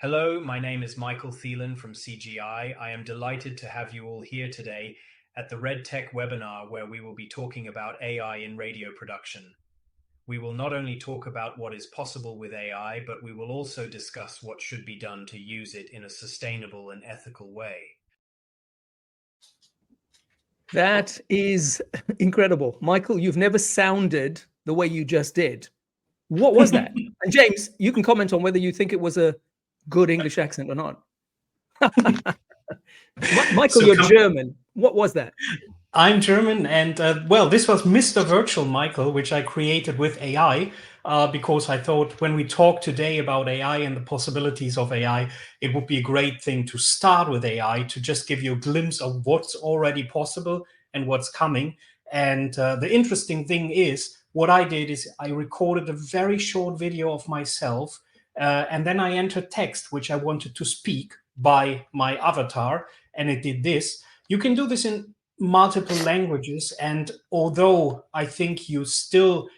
Hello, my name is Michael Thielen from CGI. I am delighted to have you all here today at the RedTech webinar where we will be talking about AI in radio production. We will not only talk about what is possible with AI, but we will also discuss what should be done to use it in a sustainable and ethical way. That is incredible. Michael, you've never sounded the way you just did. What was that? And James, you can comment on whether you think it was a good English accent or not. Michael, you're German. What was that? I'm German, and well, this was Mr. Virtual Michael, which I created with AI, because I thought when we talk today about AI and the possibilities of AI, it would be a great thing to start with AI to just give you a glimpse of what's already possible and what's coming. And the interesting thing is, what I did is I recorded a very short video of myself, and then I entered text, which I wanted to speak by my avatar, and it did this. You can do this in multiple languages, and although I think you still,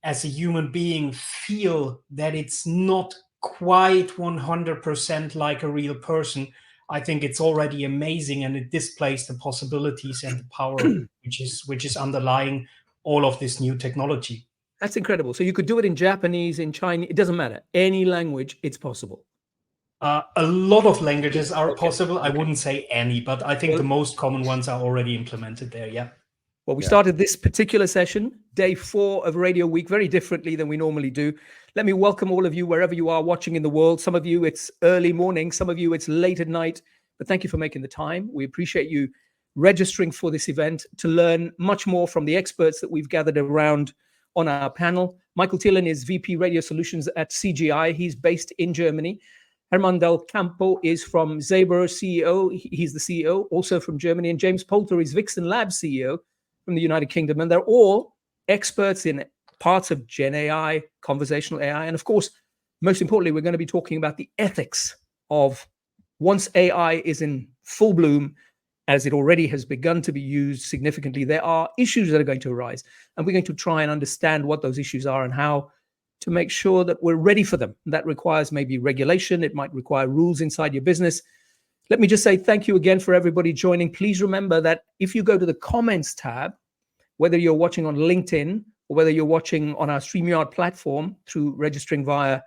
as a human being, feel that it's not quite 100% like a real person, I think it's already amazing, and it displays the possibilities and the power which is underlying all of this new technology. That's incredible. So you could do it in Japanese, in Chinese, it doesn't matter. Any language, it's possible. A lot of languages are possible. I wouldn't say any, but I think the most common ones are already implemented there, yeah. Well, we started this particular session, day 4 of Radio Week, very differently than we normally do. Let me welcome all of you wherever you are watching in the world. Some of you, it's early morning. Some of you, it's late at night. But thank you for making the time. We appreciate you registering for this event to learn much more from the experts that we've gathered around on our panel. Michael Thielen is VP Radio Solutions at CGI. He's based in Germany. Hermann Del Campo is from Zaber CEO. He's the CEO, also from Germany. And James Poulter is Vixen Labs CEO from the United Kingdom. And they're all experts in parts of Gen AI, conversational AI. And of course, most importantly, we're going to be talking about the ethics of once AI is in full bloom, as it already has begun to be used significantly, there are issues that are going to arise. And we're going to try and understand what those issues are and how to make sure that we're ready for them. That requires maybe regulation. It might require rules inside your business. Let me just say thank you again for everybody joining. Please remember that if you go to the comments tab, whether you're watching on LinkedIn or whether you're watching on our StreamYard platform through registering via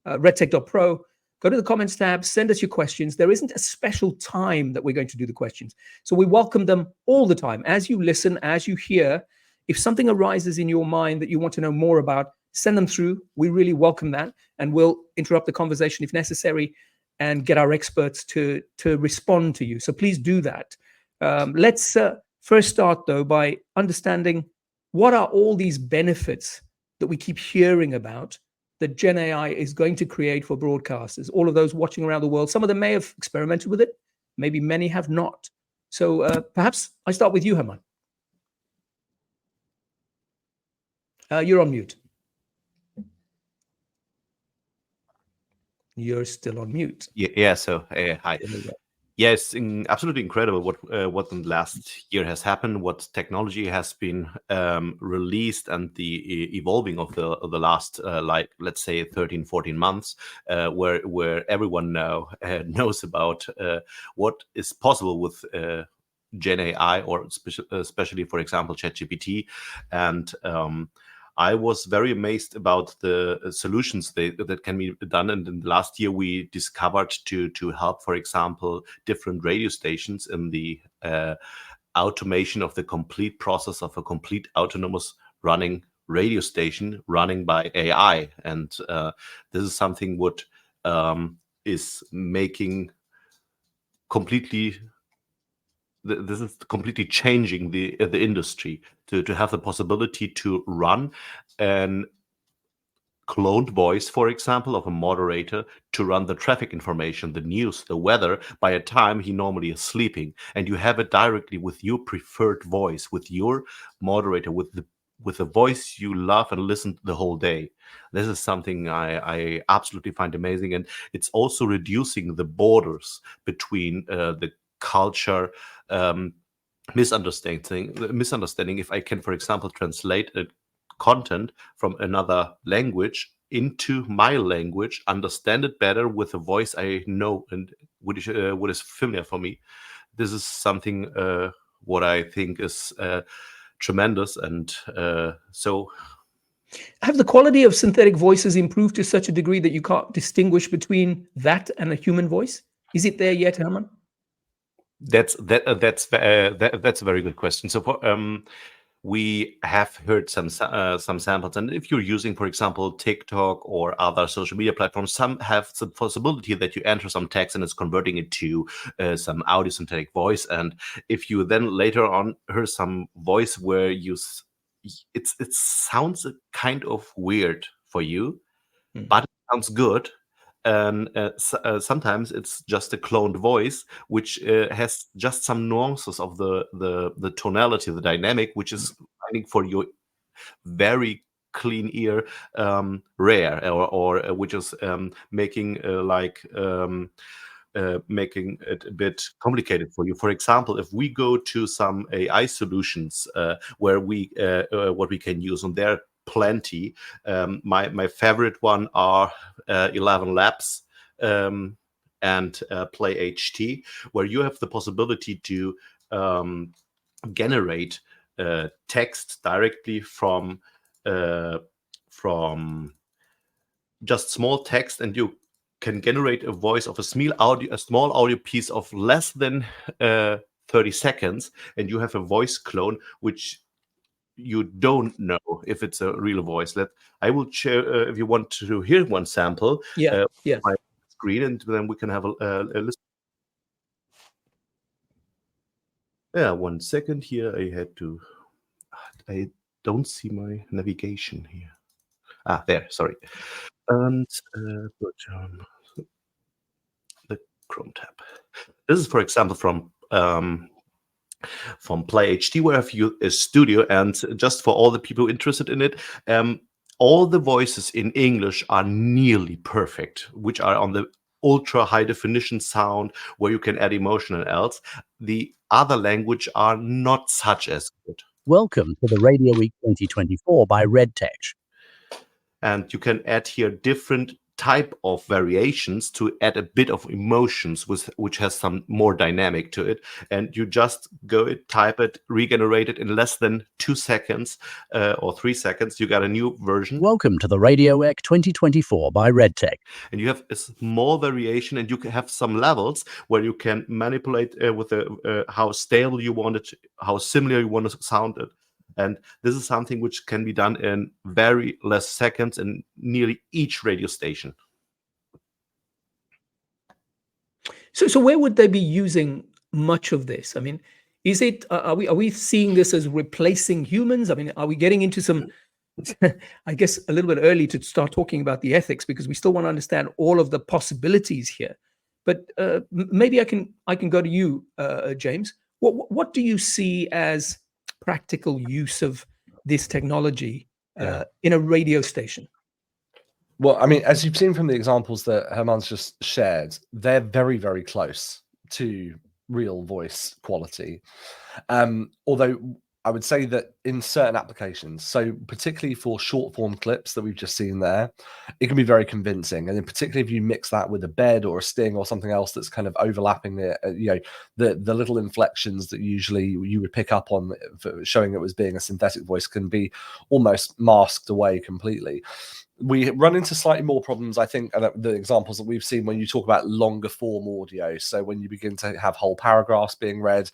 RedTech.pro, go to the comments tab, send us your questions. There isn't a special time that we're going to do the questions. So we welcome them all the time. As you listen, as you hear, if something arises in your mind that you want to know more about, send them through. We really welcome that. And we'll interrupt the conversation if necessary and get our experts to respond to you. So please do that. Let's first start, though, by understanding what are all these benefits that we keep hearing about that Gen AI is going to create for broadcasters, all of those watching around the world. Some of them may have experimented with it. Maybe many have not. So perhaps I start with you, Hermann. You're on mute. You're still on mute. Yeah. So hi. Yes, absolutely incredible what in the last year has happened, what technology has been released, and the evolving of the last like let's say 13, 14 months, where everyone now knows about what is possible with Gen AI, or especially for example ChatGPT, and I was very amazed about the solutions that can be done. And in the last year, we discovered to help, for example, different radio stations in the automation of the complete process of a complete autonomous running radio station running by AI. And this is something what is making completely. This is completely changing the industry to have the possibility to run an cloned voice, for example, of a moderator to run the traffic information, the news, the weather by a time he normally is sleeping, and you have it directly with your preferred voice, with your moderator, with the voice you love and listen to the whole day. This is something I absolutely find amazing, and it's also reducing the borders between the culture misunderstanding. If I can, for example, translate a content from another language into my language, understand it better with a voice I know and what is familiar for me. This is something what I think is tremendous, and so. Have the quality of synthetic voices improved to such a degree that you can't distinguish between that and a human voice? Is it there yet, Hermann? That's a very good question. So we have heard some samples, and if you're using, for example, TikTok or other social media platforms, some have the possibility that you enter some text and it's converting it to some audio synthetic voice. And if you then later on hear some voice where it sounds kind of weird for you, but it sounds good. And sometimes it's just a cloned voice, which has just some nuances of the tonality, the dynamic, which is finding for your very clean ear rare, or which is making making it a bit complicated for you. For example, if we go to some AI solutions where we what we can use, and there are plenty. My favorite one are 11 Labs and Play HT, where you have the possibility to generate text directly from just small text, and you can generate a voice of a small audio piece of less than 30 seconds, and you have a voice clone which you don't know if it's a real voice. I will share if you want to hear one sample. Yeah. My screen, and then we can have a listen. Yeah, 1 second here. I don't see my navigation here. There. Sorry. And the Chrome tab. This is, for example, from Play HT, where I have a studio, and just for all the people interested in it, all the voices in English are nearly perfect, which are on the ultra high definition sound where you can add emotion and else. The other language are not such as good. Welcome to the Radio Week 2024 by RedTech. And you can add here different type of variations to add a bit of emotions, which has some more dynamic to it. And you just type it, regenerate it in less than 2 seconds or 3 seconds. You got a new version. Welcome to the Radio Week 2024 by RedTech. And you have a small variation, and you can have some levels where you can manipulate with how stable you want it, how similar you want to sound it. And this is something which can be done in very less seconds in nearly each radio station. So where would they be using much of this? I mean, is it are we seeing this as replacing humans? I mean, are we getting into some? I guess a little bit early to start talking about the ethics, because we still want to understand all of the possibilities here. But maybe I can go to you, James. What do you see as practical use of this technology in a radio station? Well, I mean, as you've seen from the examples that Hermann's just shared, they're very, very close to real voice quality. Although I would say that in certain applications, so particularly for short form clips that we've just seen there, it can be very convincing. And then particularly if you mix that with a bed or a sting or something else that's kind of overlapping the little inflections that usually you would pick up on for showing it was being a synthetic voice can be almost masked away completely. We run into slightly more problems, I think, the examples that we've seen when you talk about longer form audio. So when you begin to have whole paragraphs being read,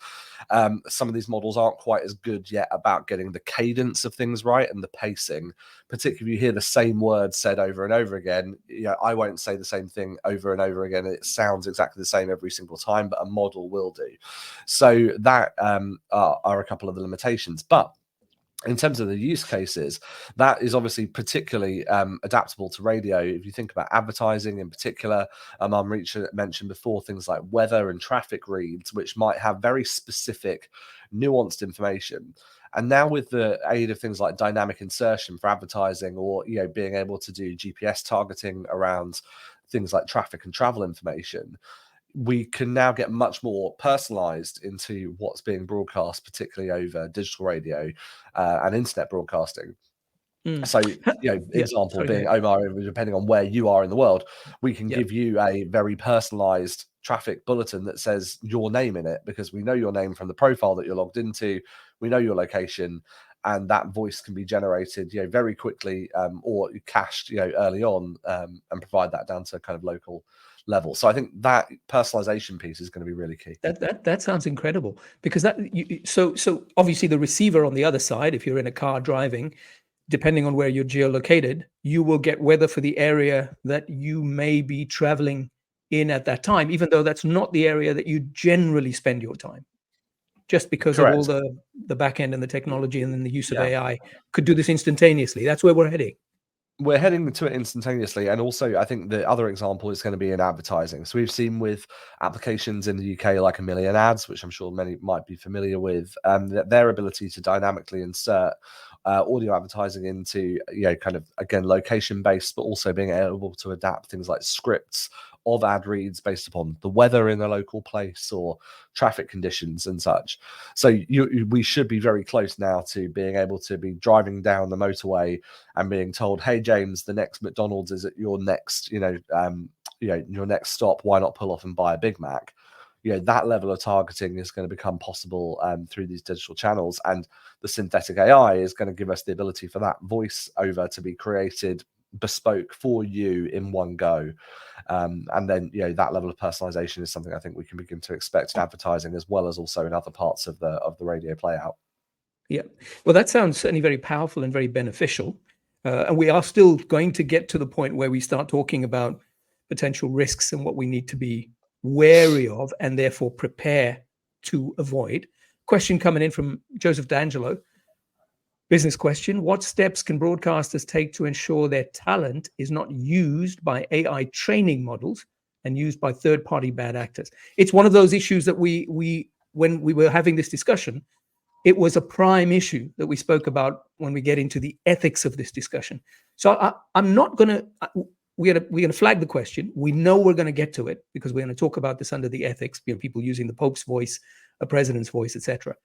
some of these models aren't quite as good yet about getting the cadence of things right and the pacing. Particularly if you hear the same words said over and over again, I won't say the same thing over and over again. It sounds exactly the same every single time, but a model will do. So that are a couple of the limitations. But in terms of the use cases, that is obviously particularly adaptable to radio. If you think about advertising in particular, mentioned before things like weather and traffic reads, which might have very specific, nuanced information. And now with the aid of things like dynamic insertion for advertising, or being able to do GPS targeting around things like traffic and travel information, we can now get much more personalized into what's being broadcast, particularly over digital radio and internet broadcasting. So, example being Omar, depending on where you are in the world, we can give you a very personalized traffic bulletin that says your name in it, because we know your name from the profile that you're logged into. We know your location, and that voice can be generated, very quickly, or cached, early on, and provide that down to kind of local level. So I think that personalization piece is going to be really key. That sounds incredible, because so obviously the receiver on the other side, if you're in a car driving, depending on where you're geolocated, you will get weather for the area that you may be traveling in at that time, even though that's not the area that you generally spend your time, just because of all the back end and the technology and then the use of AI could do this instantaneously. That's where we're heading. We're heading to it instantaneously. And also, I think the other example is going to be in advertising. So we've seen with applications in the UK like A Million Ads, which I'm sure many might be familiar with, their ability to dynamically insert audio advertising into, kind of, again, location-based, but also being able to adapt things like scripts of ad reads based upon the weather in a local place or traffic conditions and such. So we should be very close now to being able to be driving down the motorway and being told, hey, James, the next McDonald's is at your next, your next stop. Why not pull off and buy a Big Mac? That level of targeting is going to become possible through these digital channels. And the synthetic AI is going to give us the ability for that voice over to be created bespoke for you in one go. And then, that level of personalization is something I think we can begin to expect in advertising, as well as also in other parts of the radio play out. Yeah. Well, that sounds certainly very powerful and very beneficial. And we are still going to get to the point where we start talking about potential risks and what we need to be wary of and therefore prepare to avoid. Question coming in from Joseph D'Angelo. Business question: what steps can broadcasters take to ensure their talent is not used by AI training models and used by third-party bad actors? It's one of those issues that we when we were having this discussion, it was a prime issue that we spoke about when we get into the ethics of this discussion. So I'm not going to, we're going to flag the question. We know we're going to get to it because we're going to talk about this under the ethics, people using the Pope's voice, a president's voice, etc.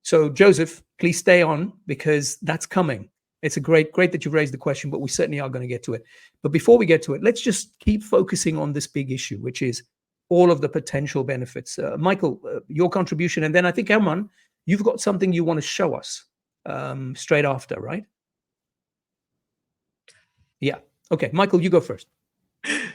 So Joseph, please stay on, because that's coming. It's great that you've raised the question, but we certainly are going to get to it. But before we get to it, let's just keep focusing on this big issue, which is all of the potential benefits. Michael, your contribution, and then I think, Hermann, you've got something you want to show us straight after, right? Yeah. Okay, Michael, you go first.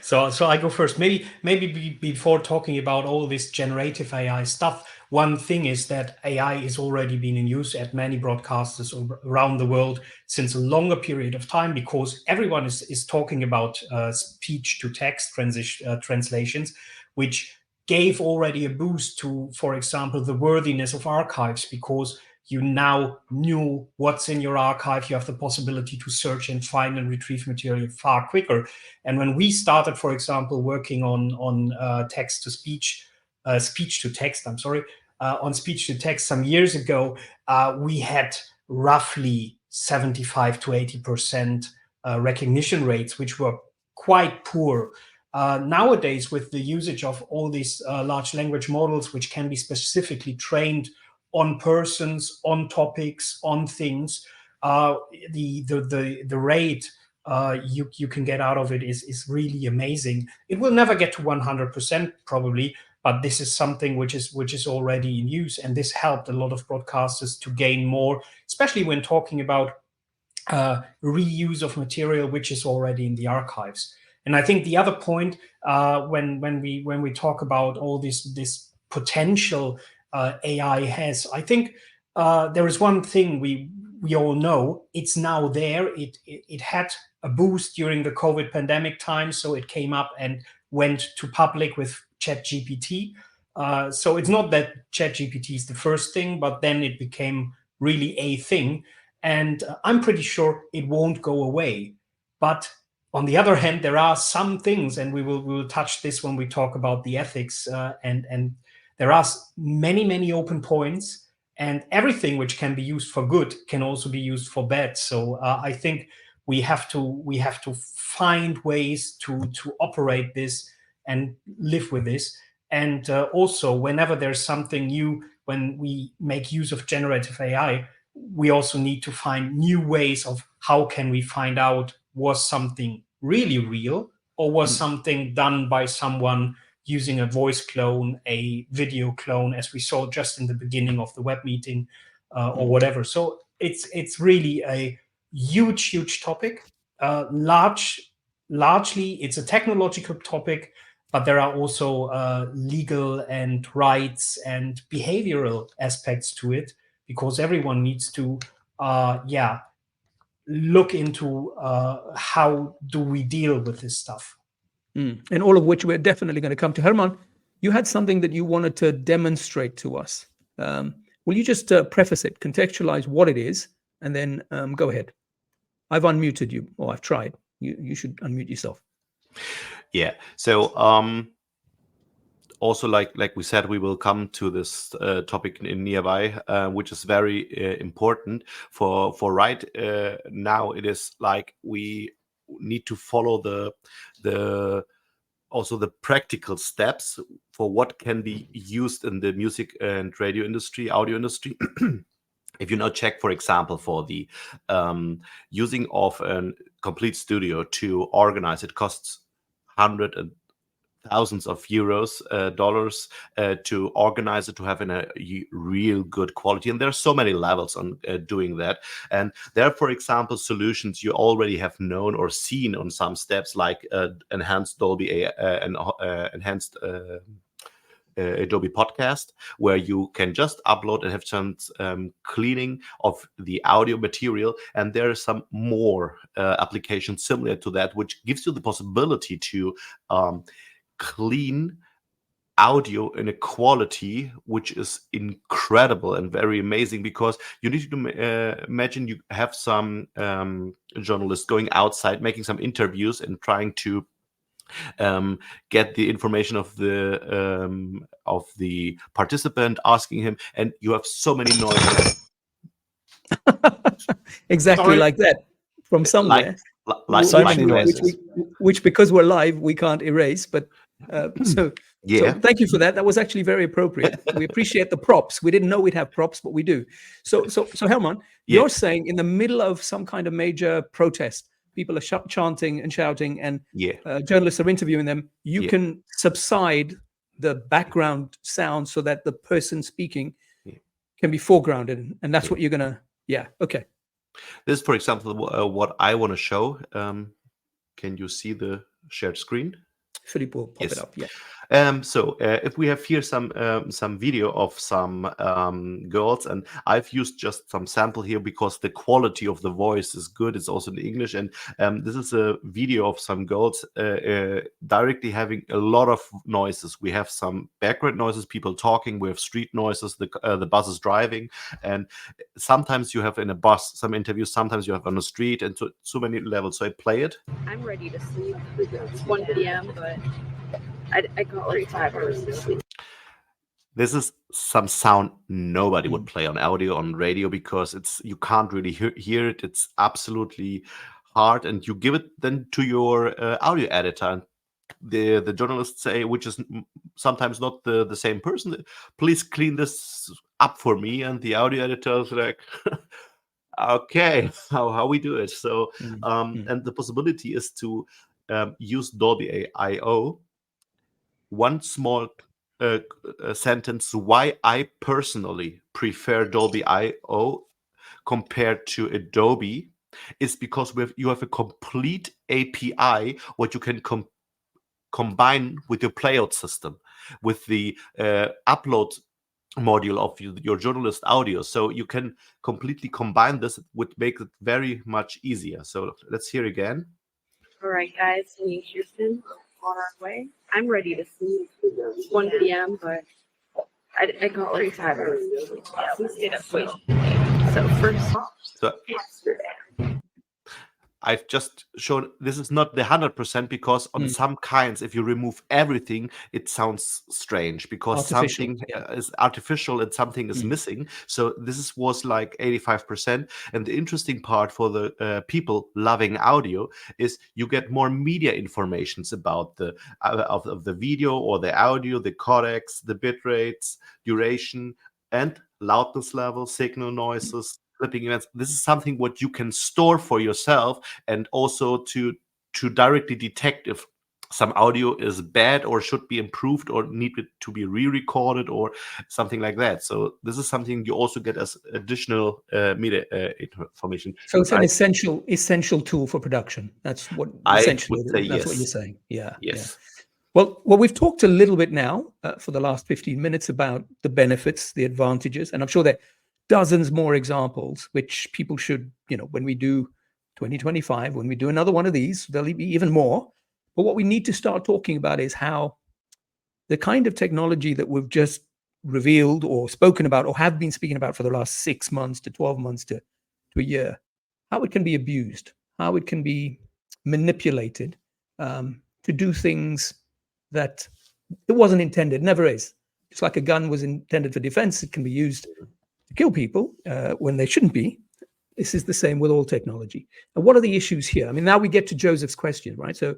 So I go first. Maybe before talking about all this generative AI stuff, one thing is that AI is already being in use at many broadcasters around the world since a longer period of time, because everyone is talking about speech-to-text translations, which gave already a boost to, for example, the worthiness of archives, because you now knew what's in your archive. You have the possibility to search and find and retrieve material far quicker. And when we started, for example, working on text-to-speech, speech-to-text, on speech-to-text some years ago, we had roughly 75 to 80% recognition rates, which were quite poor. Nowadays, with the usage of all these large language models, which can be specifically trained on persons, on topics, on things, the rate you can get out of it is really amazing. It will never get to 100% probably, but this is something which is already in use, and this helped a lot of broadcasters to gain more, especially when talking about reuse of material which is already in the archives. And I think the other point, when we talk about all this potential AI has, I think there is one thing we all know. It's now there. It had a boost during the COVID pandemic time, so it came up and went to public with ChatGPT. So it's not that ChatGPT is the first thing, but then it became really a thing. And I'm pretty sure it won't go away. But on the other hand, there are some things, and we will touch this when we talk about the ethics, and there are many open points, and everything which can be used for good can also be used for bad. So I think we have to find ways to operate this and live with this. And also, whenever there's something new, when we make use of generative AI, we also need to find new ways of how can we find out, was something really real, or was something done by someone using a voice clone, a video clone, as we saw just in the beginning of the web meeting, or whatever. So it's really a huge topic. Largely, it's a technological topic, but there are also legal and rights and behavioral aspects to it, because everyone needs to look into how do we deal with this stuff. And all of which we're definitely going to come to. Hermann, you had something that you wanted to demonstrate to us. Will you just preface it, contextualize what it is, and then go ahead? I've unmuted you, or I've tried. You should unmute yourself. Yeah. So also, like we said, we will come to this topic in nearby, which is very important for right now. It is like we need to follow the practical steps for what can be used in the music and radio industry, audio industry. If you now check, for example, for the using of a complete studio to organize, it costs hundreds and thousands of euros, dollars to organize it, to have in a real good quality. And there are so many levels on doing that. And there are, for example, solutions you already have known or seen on some steps, like enhanced Dolby enhanced Adobe Podcast, where you can just upload and have some cleaning of the audio material. And there are some more applications similar to that, which gives you the possibility to clean audio in a quality which is incredible and very amazing, because you need to imagine you have some journalists going outside, making some interviews and trying to get the information of the participant, asking him, and you have so many noises. Exactly. Sorry. Like that from somewhere. Which because we're live, we can't erase. But so thank you for that. That was actually very appropriate. We appreciate the props. We didn't know we'd have props, but we do. So Hermann, you're saying in the middle of some kind of major protest, people are chanting and shouting, and journalists are interviewing them. You can subside the background sound so that the person speaking can be foregrounded, and that's what you're gonna. Yeah. Okay. This is, for example, what I want to show. Can you see the shared screen? Philippe will pop it up. Yeah. So if we have here some video of some girls, and I've used just some sample here because the quality of the voice is good. It's also in English, and this is a video of some girls directly having a lot of noises. We have some background noises, people talking. We have street noises. The bus is driving, and sometimes you have in a bus some interviews. Sometimes you have on the street, and so many levels. So I play it. I'm ready to sleep. It's 1 p.m., but I got like 5 hours of sleep. This is some sound nobody would play on audio, on radio, because you can't really hear it. It's absolutely hard, and you give it then to your audio editor, and the journalists say, which is sometimes not the same person, please clean this up for me, and the audio editor is like, okay, how we do it. So and the possibility is to use Dolby I/O. One small sentence why I personally prefer Dolby I/O compared to Adobe is because you have a complete API what you can combine with your playout system, with the upload module of your journalist audio. So you can completely combine this, which makes it very much easier. So let's hear again. All right, guys, me and Houston on our way. I'm ready to sleep. It's 1 p.m., but I got like 5 hours. Yeah, we stayed up late. So first off, yesterday. I've just shown this is not the 100% because on some kinds, if you remove everything, it sounds strange because something is artificial and something is missing. So this was like 85%. And the interesting part for the people loving audio is you get more media informations about the of the video or the audio, the codecs, the bit rates, duration, and loudness level, signal noises, flipping events. This is something what you can store for yourself, and also to directly detect if some audio is bad or should be improved or needed to be re-recorded or something like that. So this is something you also get as additional media information. So it's an essential tool for production. That's what essentially that's what you're saying. Yeah. Yes. Yeah. Well, we've talked a little bit now for the last 15 minutes about the benefits, the advantages, and I'm sure there are dozens more examples which people should, when we do 2025, when we do another one of these, there'll be even more. But what we need to start talking about is how the kind of technology that we've just revealed or spoken about or have been speaking about for the last 6 months to 12 months to a year, how it can be abused, how it can be manipulated to do things that it wasn't intended, never is. Just like a gun was intended for defense, it can be used to kill people when they shouldn't be. This is the same with all technology. And what are the issues here? I mean, now we get to Joseph's question, right? So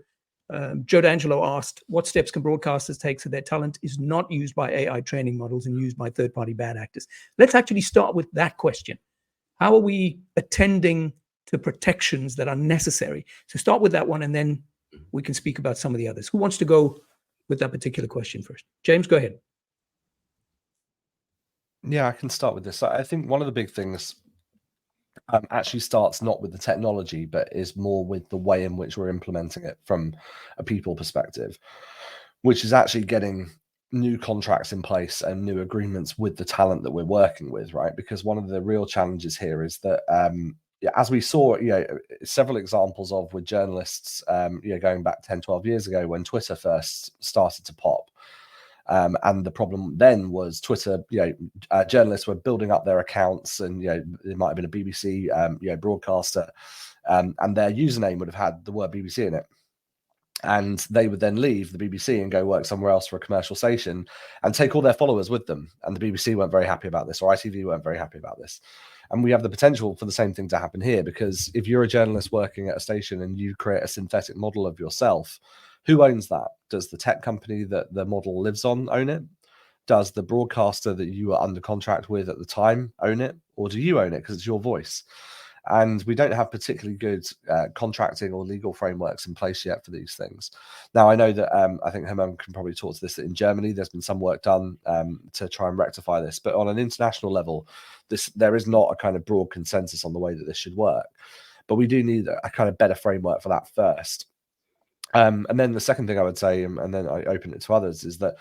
Joe D'Angelo asked, what steps can broadcasters take so their talent is not used by AI training models and used by third-party bad actors? Let's actually start with that question. How are we attending to protections that are necessary? So start with that one, and then we can speak about some of the others. Who wants to go with that particular question first? James, go ahead. Yeah, I can start with this. I think one of the big things actually starts not with the technology, but is more with the way in which we're implementing it from a people perspective, which is actually getting new contracts in place and new agreements with the talent that we're working with, right? Because one of the real challenges here is that, as we saw, several examples of with journalists, going back 10, 12 years ago when Twitter first started to pop. And the problem then was Twitter, journalists were building up their accounts, and it might have been a BBC, broadcaster, and their username would have had the word BBC in it, and they would then leave the BBC and go work somewhere else for a commercial station and take all their followers with them. And the BBC weren't very happy about this, or ITV weren't very happy about this. And we have the potential for the same thing to happen here, because if you're a journalist working at a station and you create a synthetic model of yourself, who owns that? Does the tech company that the model lives on own it? Does the broadcaster that you are under contract with at the time own it? Or do you own it because it's your voice? And we don't have particularly good contracting or legal frameworks in place yet for these things. Now, I know that I think Hermann can probably talk to this, that in Germany, there's been some work done to try and rectify this. But on an international level, there is not a kind of broad consensus on the way that this should work. But we do need a kind of better framework for that first. And then the second thing I would say, and then I open it to others, is that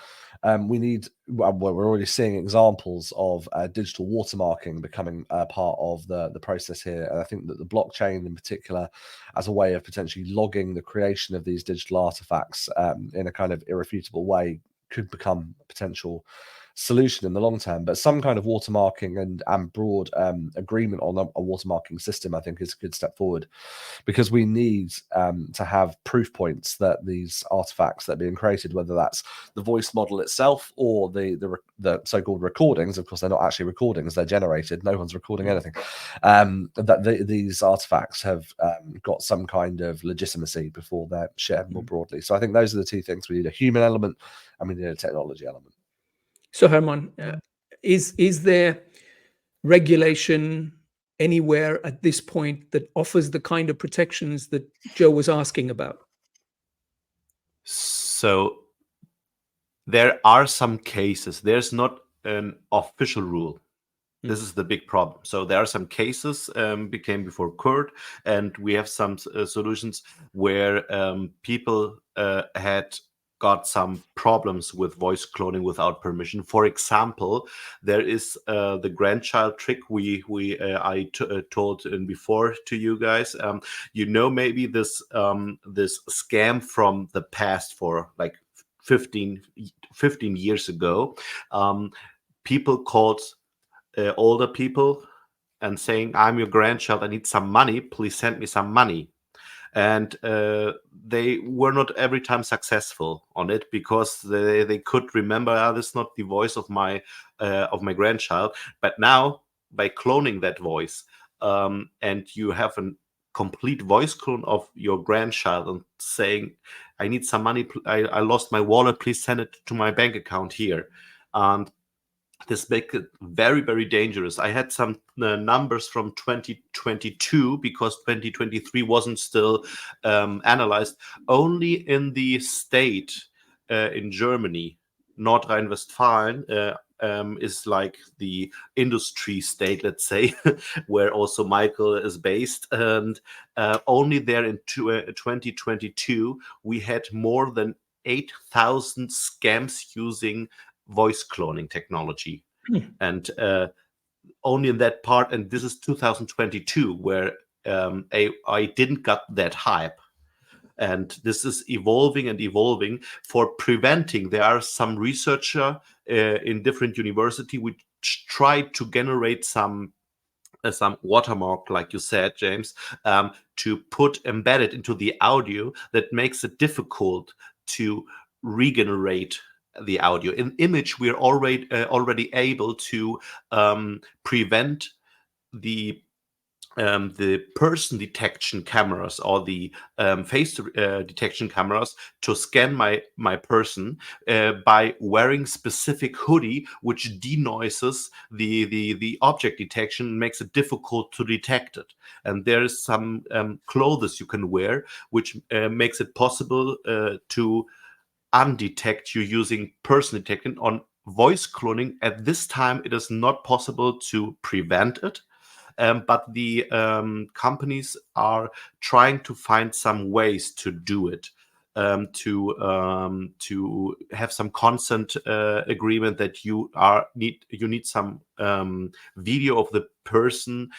we need, we're already seeing examples of digital watermarking becoming a part of the process here. And I think that the blockchain in particular, as a way of potentially logging the creation of these digital artifacts in a kind of irrefutable way, could become a potential solution in the long term. But some kind of watermarking and broad agreement on a watermarking system, I think, is a good step forward, because we need to have proof points that these artifacts that are being created, whether that's the voice model itself or the so-called recordings, of course they're not actually recordings, they're generated, no one's recording anything, that these artifacts have got some kind of legitimacy before they're shared more broadly. So I think those are the two things. We need a human element and we need a technology element. So Hermann, is there regulation anywhere at this point that offers the kind of protections that Joe was asking about? So there are some cases. There's not an official rule. This is the big problem. So there are some cases became before court, and we have some solutions where people had got some problems with voice cloning without permission. For example, there is the grandchild trick I told before to you guys. Maybe this this scam from the past, for like 15 years ago. People called older people and saying, "I'm your grandchild, I need some money, please send me some money." And they were not every time successful on it, because they could remember, this is not the voice of my grandchild. But now, by cloning that voice, and you have a complete voice clone of your grandchild and saying, "I need some money, I lost my wallet, please send it to my bank account here." And this makes it very, very dangerous. I had some numbers from 2022 because 2023 wasn't still analyzed. Only in the state in Germany, Nordrhein-Westfalen, is like the industry state, let's say, where also Michael is based. And only there in 2022, we had more than 8,000 scams using voice cloning technology. And only in that part, and this is 2022, where AI didn't got that hype. And this is evolving and evolving. For preventing, there are some researcher in different university which tried to generate some watermark, like you said, James, to put embedded into the audio that makes it difficult to regenerate the audio. In image, we're already able to prevent the person detection cameras or the face detection cameras to scan my person by wearing specific hoodie, which denoises the object detection and makes it difficult to detect it. And there is some clothes you can wear, which makes it possible to undetect you using person detection. On voice cloning, at this time, it is not possible to prevent it. But the companies are trying to find some ways to do it, to have some consent agreement that you need some video of the person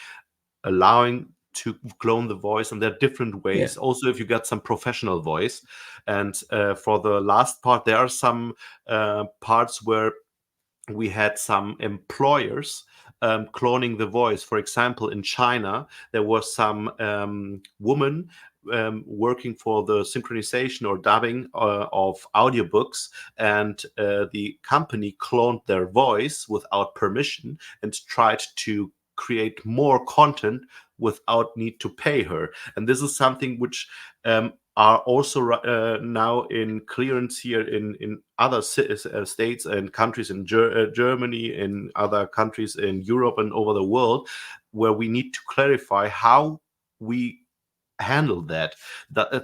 allowing to clone the voice, and there are different ways. Also, if you got some professional voice, and for the last part, there are some parts where we had some employers cloning the voice. For example, in China, there was some woman working for the synchronization or dubbing of audiobooks, and the company cloned their voice without permission and tried to create more content without need to pay her. And this is something which are also now in clearance here in other states and countries in Germany, in other countries in Europe and over the world, where we need to clarify how we handle that.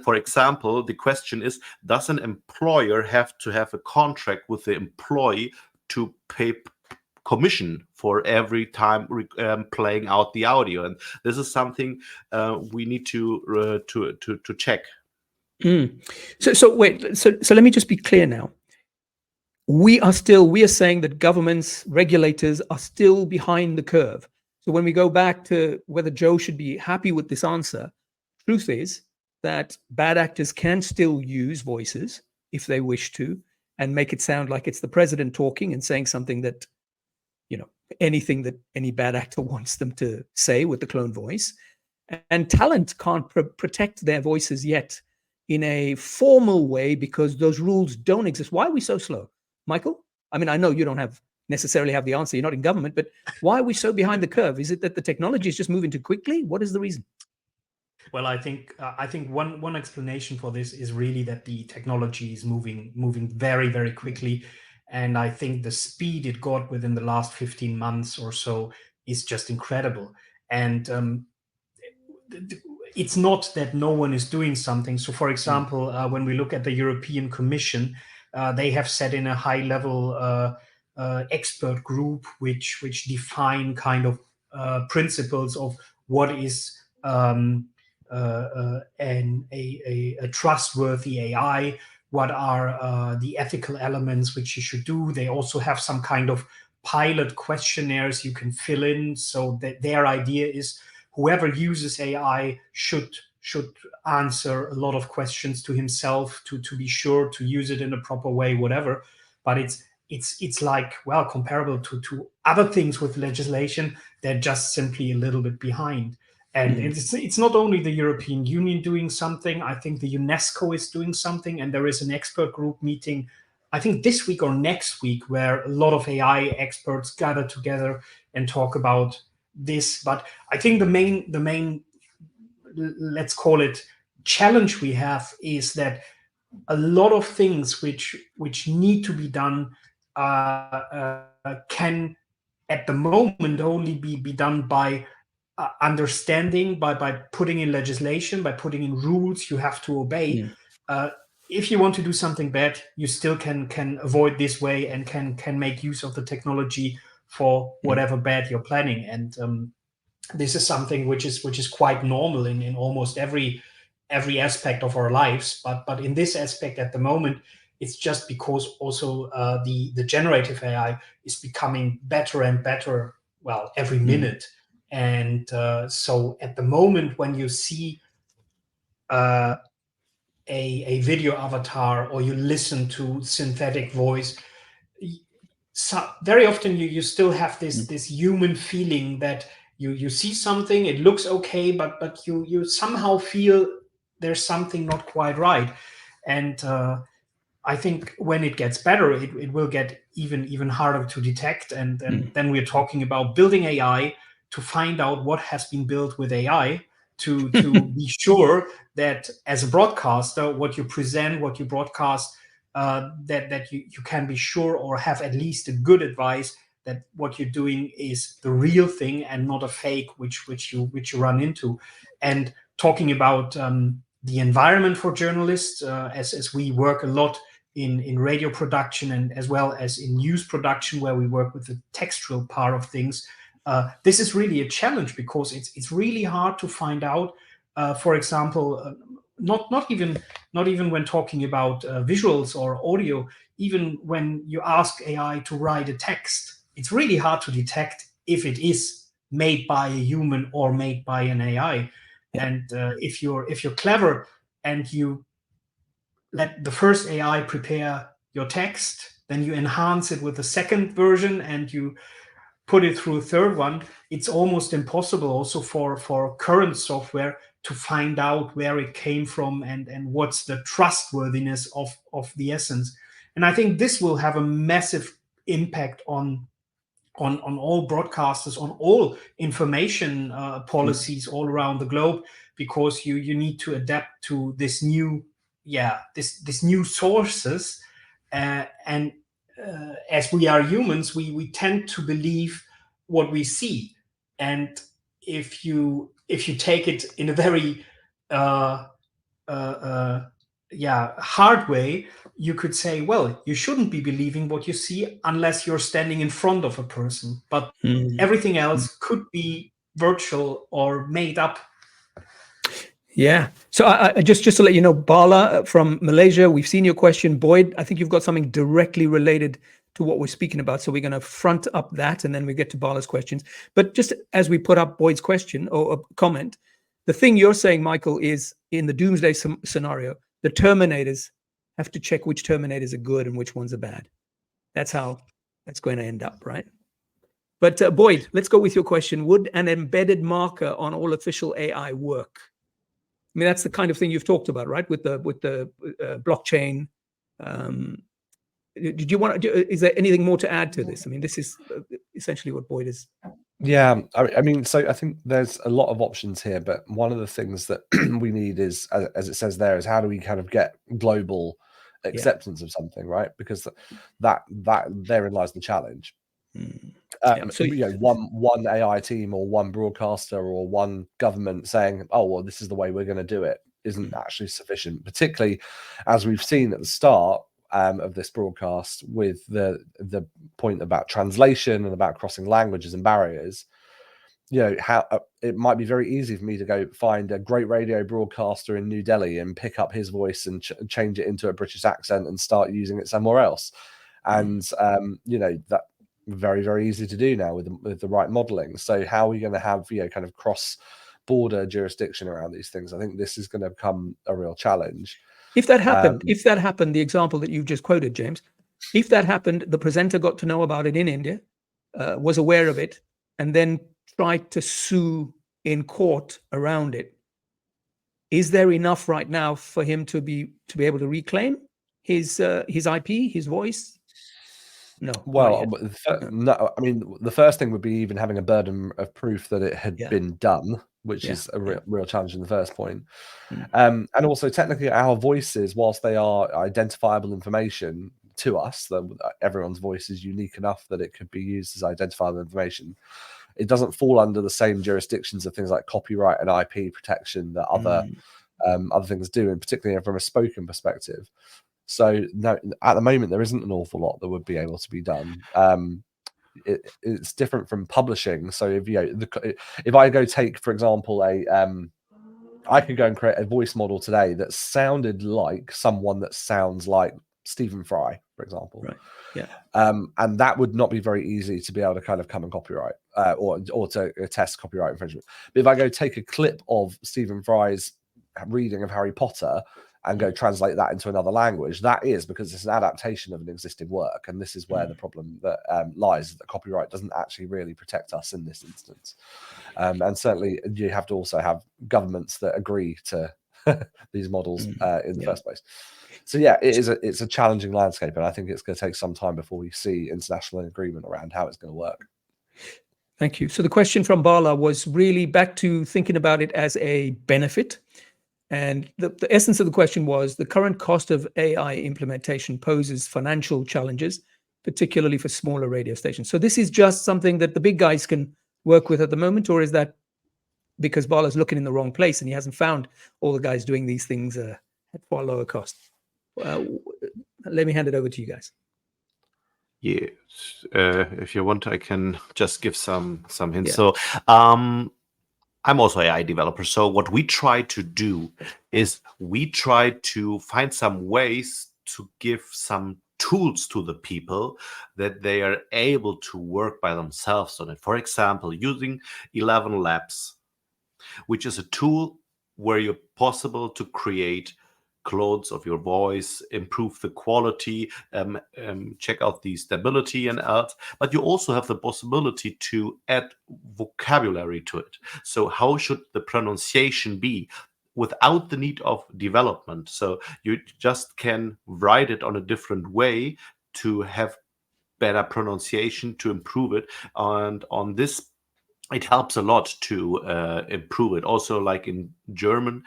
For example, the question is, does an employer have to have a contract with the employee to pay commission for every time playing out the audio? And this is something we need to check. So wait, so let me just be clear now. We are saying that governments, regulators are still behind the curve. So when we go back to whether Joe should be happy with this answer, truth is that bad actors can still use voices if they wish to and make it sound like it's the president talking and saying something that, anything that any bad actor wants them to say with the clone voice. And talent can't protect their voices yet in a formal way because those rules don't exist. Why are we so slow? Michael? I mean, I know you don't necessarily have the answer. You're not in government, but why are we so behind the curve? Is it that the technology is just moving too quickly? What is the reason? Well, I think one explanation for this is really that the technology is moving very, very quickly. And I think the speed it got within the last 15 months or so is just incredible. And it's not that no one is doing something. So, for example, when we look at the European Commission, they have set in a high-level expert group which define kind of principles of what is a trustworthy AI, what are the ethical elements which you should do. They also have some kind of pilot questionnaires you can fill in. So that their idea is whoever uses AI should answer a lot of questions to himself to be sure to use it in a proper way, whatever. But it's like, well, comparable to other things with legislation, they're just simply a little bit behind. And it's not only the European Union doing something. I think the UNESCO is doing something, and there is an expert group meeting, I think this week or next week, where a lot of AI experts gather together and talk about this. But I think the main, let's call it, challenge we have is that a lot of things which need to be done can at the moment only be done by understanding, by putting in legislation, by putting in rules you have to obey. If you want to do something bad, you still can avoid this way and can make use of the technology for whatever bad you're planning. And this is something which is quite normal in almost every aspect of our lives. But in this aspect at the moment, it's just because also the generative AI is becoming better and better, well, every minute. And so at the moment, when you see a video avatar or you listen to synthetic voice, so very often you still have this human feeling that you see something, it looks okay, but you somehow feel there's something not quite right. And I think when it gets better, it will get even harder to detect. And then we're talking about building AI to find out what has been built with AI to be sure that as a broadcaster, what you present, what you broadcast, that you can be sure or have at least a good advice that what you're doing is the real thing and not a fake which you run into. And talking about the environment for journalists, as we work a lot in radio production and as well as in news production, where we work with the textual part of things, this is really a challenge because it's really hard to find out. For example, not even when talking about visuals or audio, even when you ask AI to write a text, it's really hard to detect if it is made by a human or made by an AI. And if you're clever and you let the first AI prepare your text, then you enhance it with the second version and you put it through a third one, it's almost impossible also for current software to find out where it came from and what's the trustworthiness of the essence. And I think this will have a massive impact on all broadcasters, on all information policies all around the globe, because you need to adapt to this new this new sources. And as we are humans, we tend to believe what we see. And if you take it in a very hard way, you could say, well, you shouldn't be believing what you see unless you're standing in front of a person. But everything else could be virtual or made up. Yeah. So I just to let you know, Bala from Malaysia, we've seen your question. Boyd, I think you've got something directly related to what we're speaking about. So we're going to front up that and then we get to Bala's questions. But just as we put up Boyd's question or comment, the thing you're saying, Michael, is in the doomsday scenario, the Terminators have to check which Terminators are good and which ones are bad. That's how that's going to end up, right? But Boyd, let's go with your question. Would an embedded marker on all official AI work? I mean, that's the kind of thing you've talked about, right? With the blockchain. Did you want to? Is there anything more to add to this? I mean, this is essentially what Boyd is. Yeah, I mean, so I think there's a lot of options here, but one of the things that we need is, as it says there, is how do we kind of get global acceptance of something, right? Because that therein lies the challenge. So one AI team or one broadcaster or one government saying, oh, well, this is the way we're going to do it, isn't actually sufficient, particularly as we've seen at the start of this broadcast with the point about translation and about crossing languages and barriers. You know, how it might be very easy for me to go find a great radio broadcaster in New Delhi and pick up his voice and change it into a British accent and start using it somewhere else. And, you know, that very, very easy to do now with the right modeling. So how are we going to have, you know, kind of cross-border jurisdiction around these things? I think this is going to become a real challenge. If that happened, the example that you've just quoted, James, if that happened, the presenter got to know about it in India, was aware of it, and then tried to sue in court around it. Is there enough right now for him to be able to reclaim his IP, his voice? No. Well, no. I mean, the first thing would be even having a burden of proof that it had been done, which is a real challenge in the first point. And also, technically, our voices, whilst they are identifiable information, to us. Everyone's voice is unique enough that it could be used as identifiable information. It doesn't fall under the same jurisdictions of things like copyright and IP protection that other things do, and particularly from a spoken perspective. So no, at the moment there isn't an awful lot that would be able to be done. It's different from publishing. So if I go take, for example, I could go and create a voice model today that sounded like someone that sounds like Stephen Fry, for example. Right. Yeah. And that would not be very easy to be able to kind of come and copyright or to test copyright infringement. But if I go take a clip of Stephen Fry's reading of Harry Potter and go translate that into another language, that is because it's an adaptation of an existing work. And this is where the problem that lies, that copyright doesn't actually really protect us in this instance. And certainly you have to also have governments that agree to these models in the first place. So yeah, it's a challenging landscape, and I think it's going to take some time before we see international agreement around how it's going to work. Thank you. So the question from Bala was really back to thinking about it as a benefit. And the essence of the question was the current cost of AI implementation poses financial challenges, particularly for smaller radio stations. So this is just something that the big guys can work with at the moment, or is that because Bala's looking in the wrong place and he hasn't found all the guys doing these things at far lower cost? Let me hand it over to you guys. Yes, if you want, I can just give some hints. Yeah. So I'm also an AI developer. So what we try to do is we try to find some ways to give some tools to the people that they are able to work by themselves on it. For example, using 11 Labs, which is a tool where you're possible to create clones of your voice, improve the quality, check out the stability and else. But you also have the possibility to add vocabulary to it. So how should the pronunciation be without the need of development? So you just can write it on a different way to have better pronunciation, to improve it. And on this, it helps a lot to improve it. Also, like in German,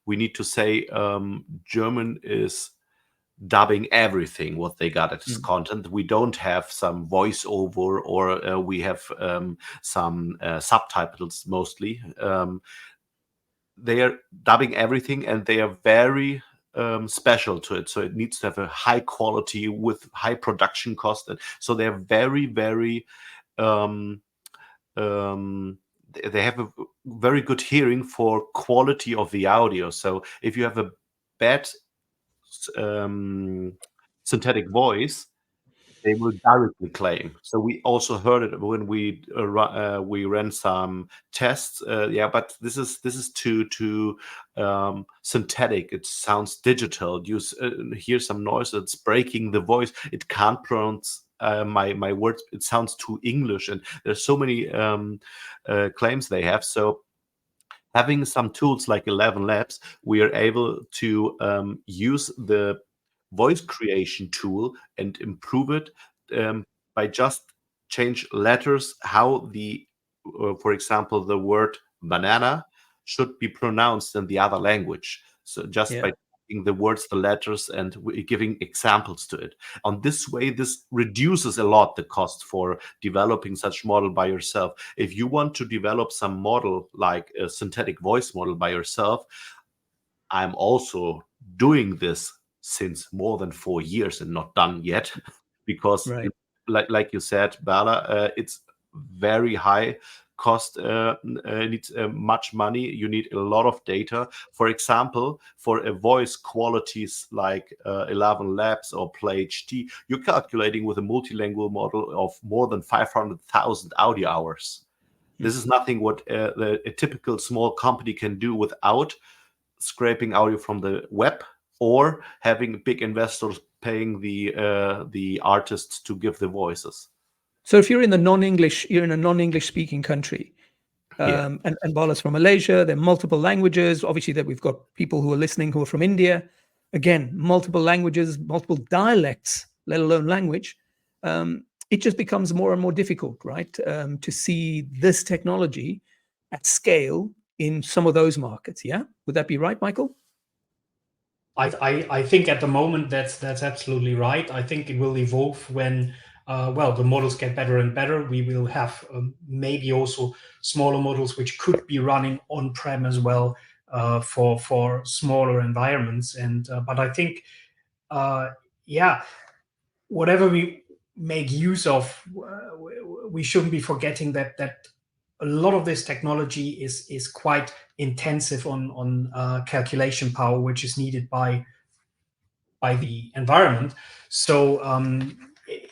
we need to say German is dubbing everything what they got as content. We don't have some voiceover or we have some subtitles mostly. They are dubbing everything, and they are very special to it. So it needs to have a high quality with high production cost. And so they're very, very they have a very good hearing for quality of the audio. So if you have a bad synthetic voice, they will directly claim. So we also heard it when we ran some tests. But this is too synthetic. It sounds digital. You hear some noise that's breaking the voice. It can't pronounce my words. It sounds too English, and there's so many claims they have. So having some tools like 11 Labs, we are able to use the voice creation tool and improve it by just change letters, how the, for example, the word banana should be pronounced in the other language. So just by taking the words, the letters, and giving examples to it. On this way, this reduces a lot the cost for developing such model by yourself. If you want to develop some model like a synthetic voice model by yourself, I'm also doing this since more than 4 years and not done yet, because like you said, Bala, it's very high cost, needs much money. You need a lot of data. For example, for a voice qualities like 11 Labs or Play HD, you're calculating with a multilingual model of more than 500,000 audio hours. This is nothing what a typical small company can do without scraping audio from the web or having big investors paying the artists to give the voices. So if you're in a non-English speaking country, and Bala's from Malaysia, there are multiple languages. Obviously, that we've got people who are listening who are from India. Again, multiple languages, multiple dialects, let alone language. It just becomes more and more difficult, right, to see this technology at scale in some of those markets. Yeah, would that be right, Michael? I think at the moment that's absolutely right. I think it will evolve when the models get better and better. We will have maybe also smaller models which could be running on-prem as well for smaller environments. And but I think whatever we make use of, we shouldn't be forgetting that a lot of this technology is quite intensive on calculation power, which is needed by the environment. So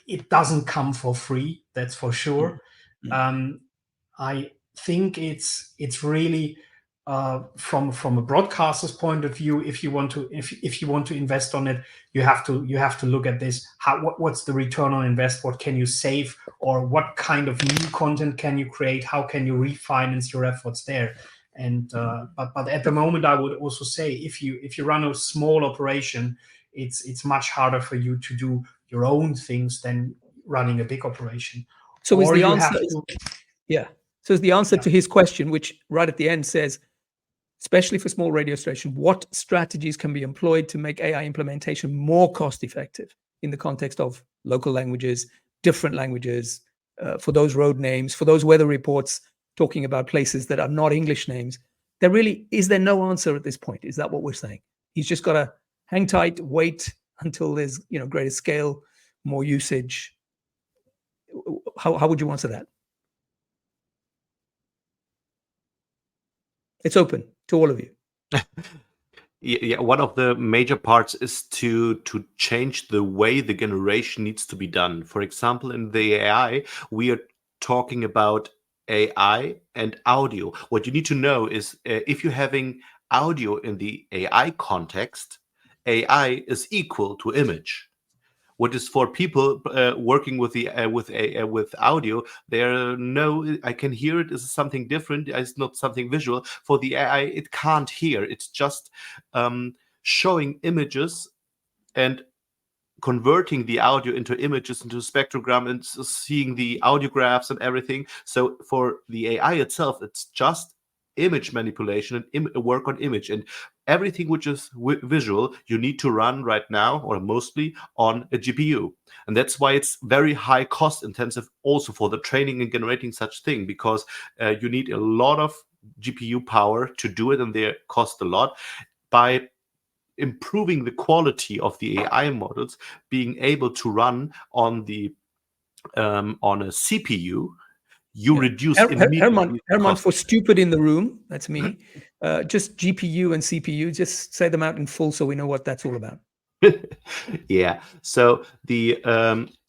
it doesn't come for free, that's for sure. I think it's really from a broadcaster's point of view. If you want to invest on it, you have to look at this. What's the return on invest? What can you save, or what kind of new content can you create? How can you refinance your efforts there? And but at the moment, I would also say if you run a small operation, it's much harder for you to do your own things than running a big operation. So is Or the you answer? have to- So is the answer to his question, which right at the end says, especially for small radio station, what strategies can be employed to make AI implementation more cost effective in the context of local languages, different languages, for those road names, for those weather reports, talking about places that are not English names? Is there no answer at this point? Is that what we're saying? He's just got to hang tight, wait until there's greater scale, more usage. How would you answer that? It's open to all of you. Yeah, one of the major parts is to change the way the generation needs to be done. For example, in the AI, we are talking about AI and audio. What you need to know is if you're having audio in the AI context, AI is equal to image. What is for people working with the with audio, I can hear it is something different. It's not something visual. For the AI, it can't hear. It's just showing images and converting the audio into images, into spectrogram, and seeing the audiographs and everything. So for the AI itself, it's just image manipulation and work on image, and everything which is visual you need to run right now, or mostly, on a GPU. And that's why it's very high cost intensive also for the training and generating such thing, because you need a lot of GPU power to do it, and they cost a lot. By improving the quality of the AI models, being able to run on on a CPU, you reduce immediately. Hermann, for stupid in the room, that's me. Just GPU and CPU, just say them out in full so we know what that's all about. Yeah, so the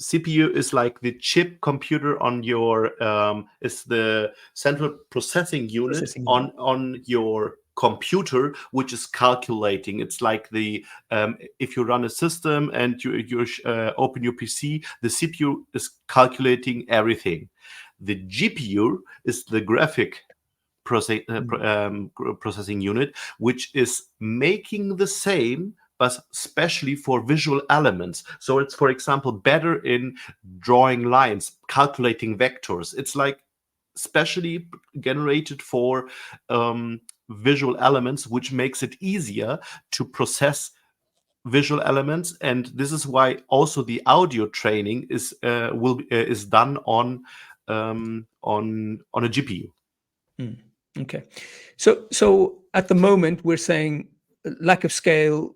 CPU is like the chip computer on your is the central processing unit on your computer, which is calculating. It's like the if you run a system and you open your PC, the CPU is calculating everything. The GPU is the graphic processing unit, which is making the same, but especially for visual elements. So it's, for example, better in drawing lines, calculating vectors. It's like specially generated for visual elements, which makes it easier to process visual elements. And this is why also the audio training is done on a GPU. Okay, so at the moment we're saying lack of scale.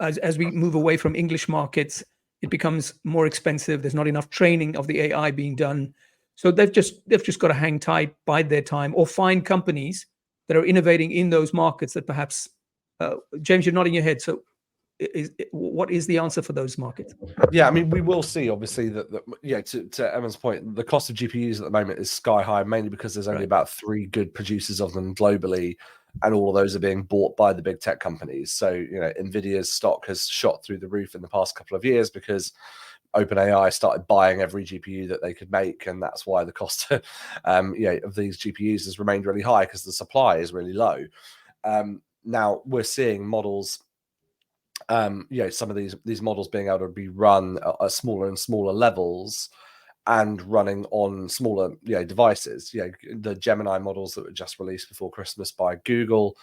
As we move away from English markets, it becomes more expensive. There's not enough training of the AI being done, so they've just got to hang tight, bide their time, or find companies that are innovating in those markets that perhaps. James, you're nodding your head. So, what is the answer for those markets? Yeah, I mean, we will see, obviously, that to Emma's point, the cost of GPUs at the moment is sky high, mainly because there's only about 3 good producers of them globally, and all of those are being bought by the big tech companies. So, Nvidia's stock has shot through the roof in the past couple of years because OpenAI started buying every GPU that they could make, and that's why the cost of these GPUs has remained really high, because the supply is really low. Now we're seeing models. Some of these models being able to be run at smaller and smaller levels and running on smaller devices. The Gemini models that were just released before Christmas by Google,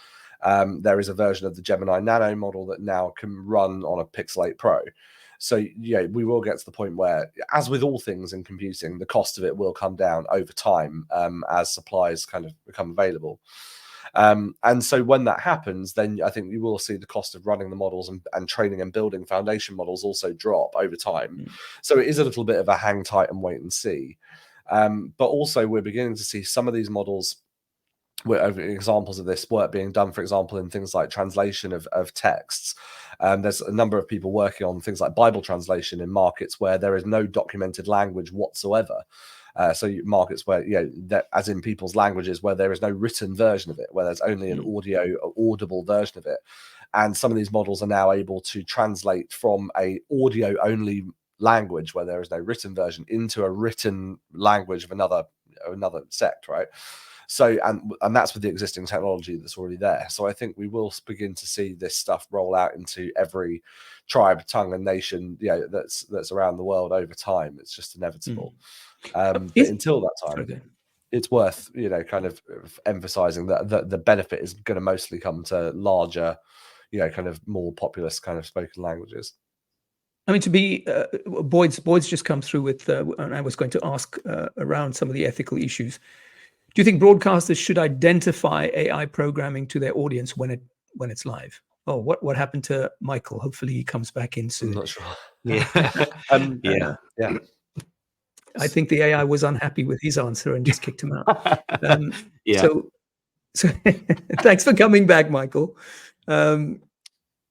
There is a version of the Gemini Nano model that now can run on a Pixel 8 Pro. So, we will get to the point where, as with all things in computing, the cost of it will come down over time as supplies kind of become available. And so when that happens, then I think you will see the cost of running the models and training and building foundation models also drop over time. So it is a little bit of a hang tight and wait and see. But also we're beginning to see some of these models, examples of this work being done, for example, in things like translation of texts. There's a number of people working on things like Bible translation in markets where there is no documented language whatsoever. So markets where, that, as in people's languages, where there is no written version of it, where there's only an audible version of it. And some of these models are now able to translate from a audio only language where there is no written version into a written language of another sect, right? So, and that's with the existing technology that's already there. So I think we will begin to see this stuff roll out into every tribe, tongue, and nation, that's around the world over time. It's just inevitable. But until that time, it's worth, kind of emphasizing that the benefit is going to mostly come to larger, kind of more populous kind of spoken languages. I mean, to be Boyd's just come through with, and I was going to ask around some of the ethical issues. Do you think broadcasters should identify AI programming to their audience when it's live? Oh, what happened to Michael? Hopefully he comes back in soon. I'm not sure. Yeah. I think the AI was unhappy with his answer and just kicked him out. So thanks for coming back, Michael. Do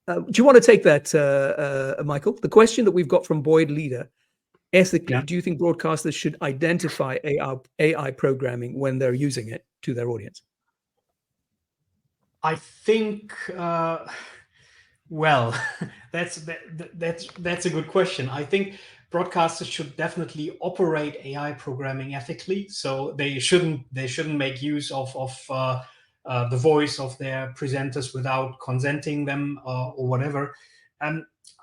you want to take that, Michael? The question that we've got from Boyd Leader: ethically, do you think broadcasters should identify AI programming when they're using it to their audience? I think, well, that's a good question. I think broadcasters should definitely operate AI programming ethically. So they shouldn't make use of the voice of their presenters without consenting them or whatever.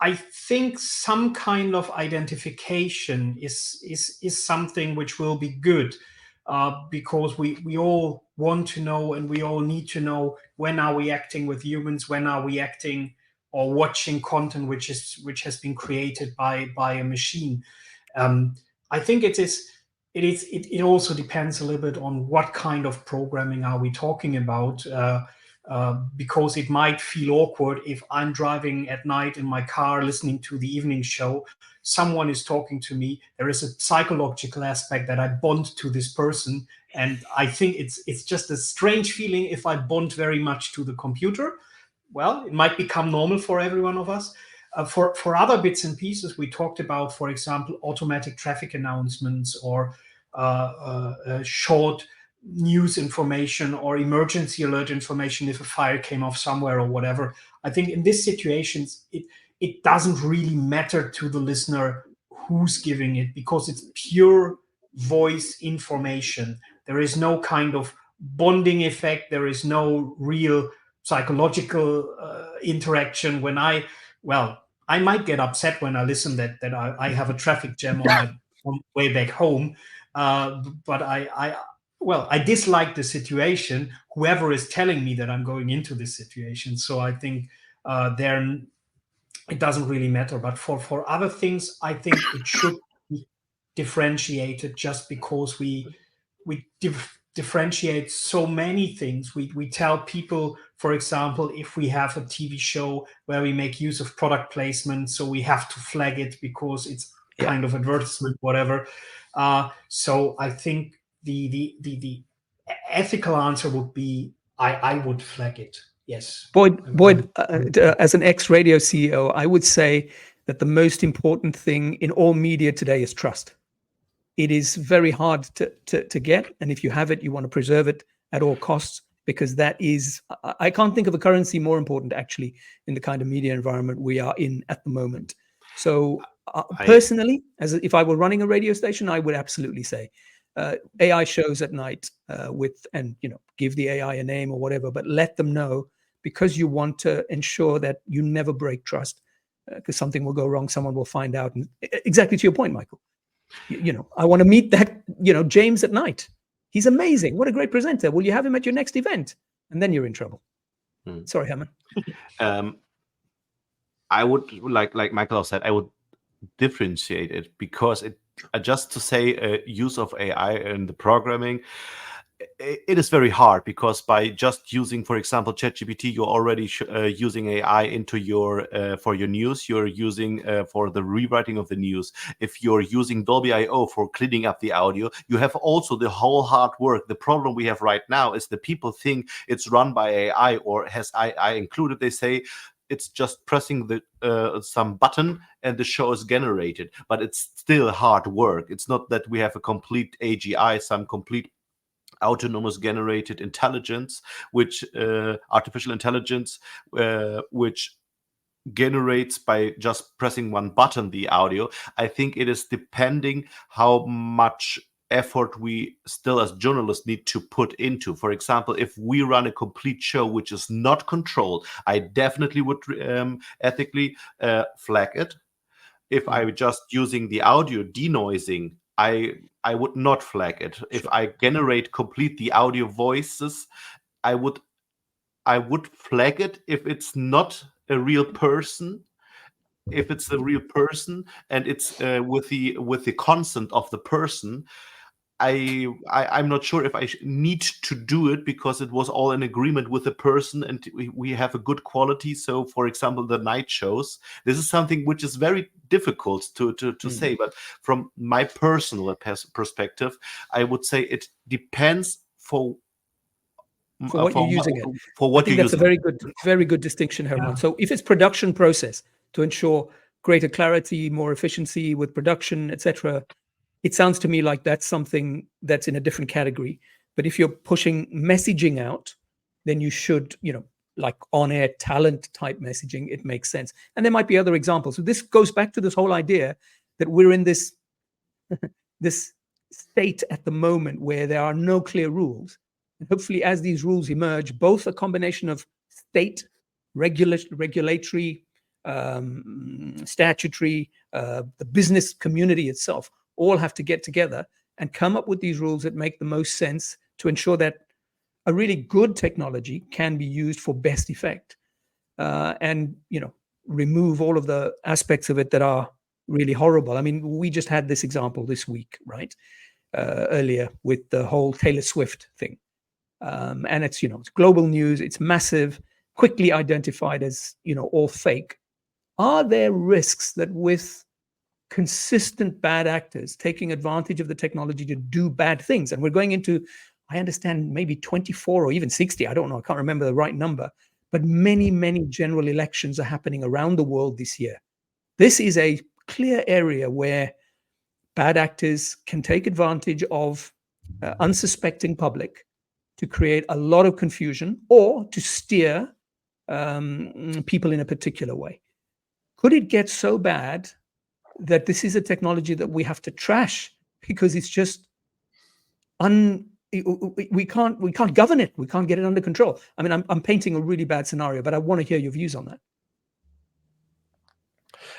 I think some kind of identification is something which will be good, because we all want to know, and we all need to know, when are we acting with humans, when are we acting or watching content which has been created by a machine. I think it also depends a little bit on what kind of programming are we talking about. Because it might feel awkward if I'm driving at night in my car listening to the evening show, someone is talking to me, there is a psychological aspect that I bond to this person, and I think it's just a strange feeling if I bond very much to the computer. Well, it might become normal for every one of us. For other bits and pieces, we talked about, for example, automatic traffic announcements or short news information or emergency alert information if a fire came off somewhere or whatever. I think in these situations, it doesn't really matter to the listener who's giving it, because it's pure voice information. There is no kind of bonding effect. There is no real psychological interaction. I might get upset when I listen that I have a traffic jam on my way back home, but I dislike the situation, whoever is telling me that I'm going into this situation. So I think it doesn't really matter. But for other things, I think it should be differentiated, just because we differentiate so many things. We tell people, for example, if we have a TV show where we make use of product placement, so we have to flag it because it's kind of advertisement, whatever. So I think the ethical answer would be I would flag it. Yes. Boyd, as an ex-radio CEO, I would say that the most important thing in all media today is trust. It is very hard to get, and if you have it, you want to preserve it at all costs, because that is, I can't think of a currency more important actually in the kind of media environment we are in at the moment. So personally, if I were running a radio station, I would absolutely say AI shows at night give the AI a name or whatever, but let them know, because you want to ensure that you never break trust, because something will go wrong, someone will find out. And exactly to your point, Michael, I want to meet that, James at night. He's amazing. What a great presenter. Will you have him at your next event? And then you're in trouble. Sorry, Hermann. I would like Michael said, I would differentiate it because just to say use of AI in the programming, it is very hard because by just using, for example, ChatGPT, you're already using AI into your for your news. You're using for the rewriting of the news. If you're using Dolby I/O for cleaning up the audio, you have also the whole hard work. The problem we have right now is that people think it's run by AI or has AI included. They say it's just pressing the some button and the show is generated, but it's still hard work. It's not that we have a complete AGI, some complete autonomous generated intelligence, which artificial intelligence, which generates by just pressing one button the audio. I think it is depending how much effort we still as journalists need to put into. For example, if we run a complete show which is not controlled, I definitely would ethically flag it. If I were just using the audio denoising, I would not flag it. If I generate complete the audio voices, I would flag it if it's not a real person. If it's a real person and it's with the consent of the person, I'm not sure if I need to do it because it was all in agreement with the person and we have a good quality. So, for example, the night shows, this is something which is very difficult to say. But from my personal perspective, I would say it depends for what you're using it. For what I think you're that's using. a very good distinction, Hermann. So if it's production process to ensure greater clarity, more efficiency with production, etc., it sounds to me like that's something that's in a different category. But if you're pushing messaging out, then you should, like on-air talent type messaging, it makes sense. And there might be other examples. So this goes back to this whole idea that we're in this this state at the moment where there are no clear rules. And hopefully, as these rules emerge, both a combination of state, regulatory, statutory, the business community itself, all have to get together and come up with these rules that make the most sense to ensure that a really good technology can be used for best effect, and remove all of the aspects of it that are really horrible. I mean, we just had this example this week, right? Earlier with the whole Taylor Swift thing. And it's, it's global news, it's massive, quickly identified as, all fake. Are there risks that with consistent bad actors taking advantage of the technology to do bad things, and we're going into, I understand, maybe 24 or even 60, I don't know, I can't remember the right number, but many, many general elections are happening around the world this year. This is a clear area where bad actors can take advantage of unsuspecting public to create a lot of confusion or to steer people in a particular way. Could it get so bad that this is a technology that we have to trash because it's just we can't govern it, we can't get it under control? I mean, I'm painting a really bad scenario, but I want to hear your views on that.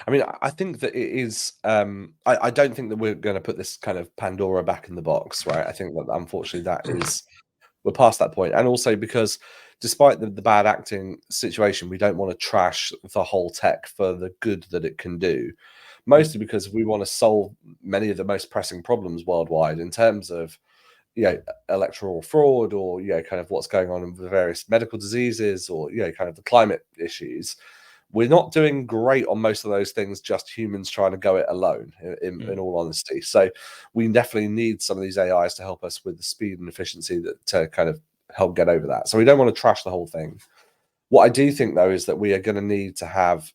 I mean, I think that it is. I don't think that we're going to put this kind of Pandora back in the box, right? I think that unfortunately that is, we're past that point. And also because despite the bad acting situation, we don't want to trash the whole tech for the good that it can do. Mostly because we want to solve many of the most pressing problems worldwide in terms of, electoral fraud or, kind of what's going on in the various medical diseases or, kind of the climate issues. We're not doing great on most of those things, just humans trying to go it alone, in all honesty. So we definitely need some of these AIs to help us with the speed and efficiency to kind of help get over that. So we don't want to trash the whole thing. What I do think, though, is that we are going to need to have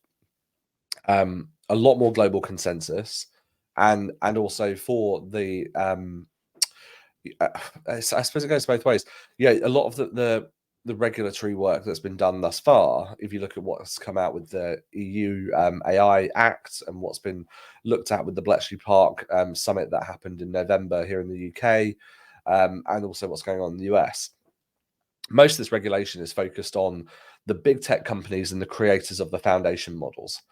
a lot more global consensus and also for the I suppose it goes both ways. A lot of the regulatory work that's been done thus far, if you look at what's come out with the EU AI Act and what's been looked at with the Bletchley Park summit that happened in November here in the UK, and also what's going on in the US, most of this regulation is focused on the big tech companies and the creators of the foundation models,